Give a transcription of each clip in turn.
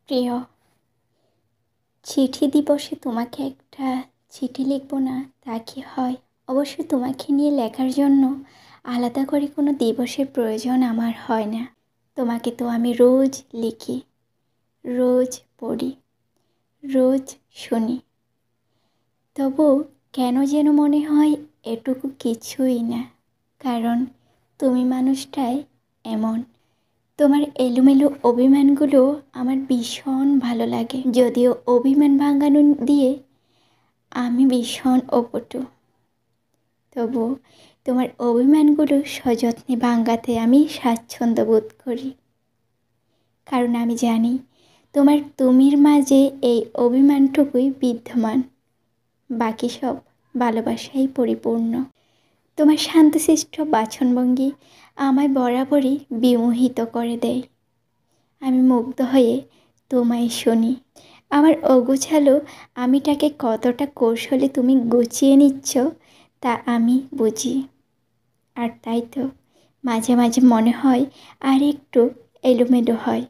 প্রিয়, চিঠি দিবসে তোমাকে একটা চিঠি লিখব না তা কি হয়? অবশ্য তোমাকে নিয়ে লেখার জন্য আলাদা করে কোনো দিবসের প্রয়োজন আমার হয় না। তোমাকে তো আমি রোজ লিখি, রোজ পড়ি, রোজ শুনি। তবু কেন যেন মনে হয় এটুকু কিছুই না, কারণ তুমি মানুষটাই এমন। তোমার এলোমেলো অভিমানগুলো আমার ভীষণ ভালো লাগে, যদিও অভিমান ভাঙানো দিয়ে আমি ভীষণ অপটু। তবু তোমার অভিমানগুলো সযত্নে ভাঙাতে আমি স্বাচ্ছন্দ্য বোধ করি, কারণ আমি জানি তোমার তুমির মাঝে এই অভিমানটুকুই বিদ্যমান, বাকি সব ভালোবাসাই পরিপূর্ণ। তোমার শান্তশিষ্ট বাচনভঙ্গি আমায় বরাবরই বিমোহিত করে দেয়। আমি মুগ্ধ হয়ে তোমায় শুনি। আমার অগোছালো আমিটাকে কতটা কৌশলে তুমি গুছিয়ে নিচ্ছ তা আমি বুঝি। আর তাই তো মাঝে মাঝে মনে হয় আর একটু এলোমেলো হয়।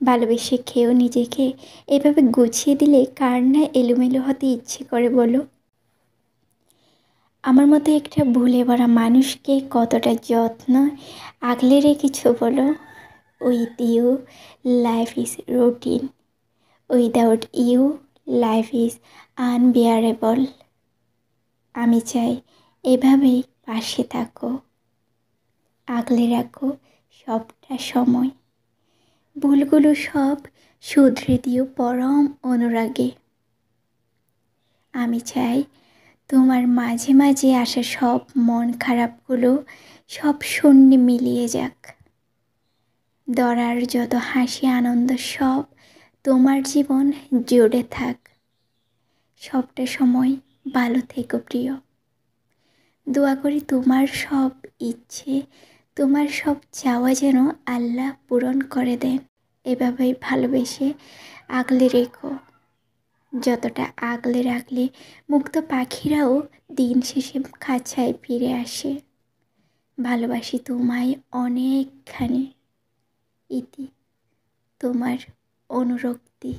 ভালোবেসে খেয়েও নিজেকে এভাবে গুছিয়ে দিলে কার না এলোমেলো হতে ইচ্ছে করে বলো? আমার মতো একটা ভুলে ভরা মানুষকে কতটা যত্ন আগলে রেখেছো বলো? With you life is routine, without you life is unbearable. আমি চাই এভাবেই পাশে থাকো, আগলে রাখো সবটা সময়। ভুলগুলো সব শুধরে দিও পরম অনুরাগে। আমি চাই তোমার মাঝে মাঝে আসা সব মন খারাপগুলো সব শূন্যে মিলিয়ে যাক। দরার যত হাসি আনন্দ সব তোমার জীবন জুড়ে থাক। সবটা সময় ভালো থেকো প্রিয়। দোয়া করি তোমার সব ইচ্ছে, তোমার সব চাওয়া যেন আল্লাহ পূরণ করে দেন। এভাবেই ভালোবেসে আগলে রেখো, যতটা আগলে রাখলে মুক্ত পাখিরাও দিন শেষে খাঁচায় ফিরে আসে। ভালোবাসি তোমায় অনেকখানি। ইতি, তোমার অনুরক্তি।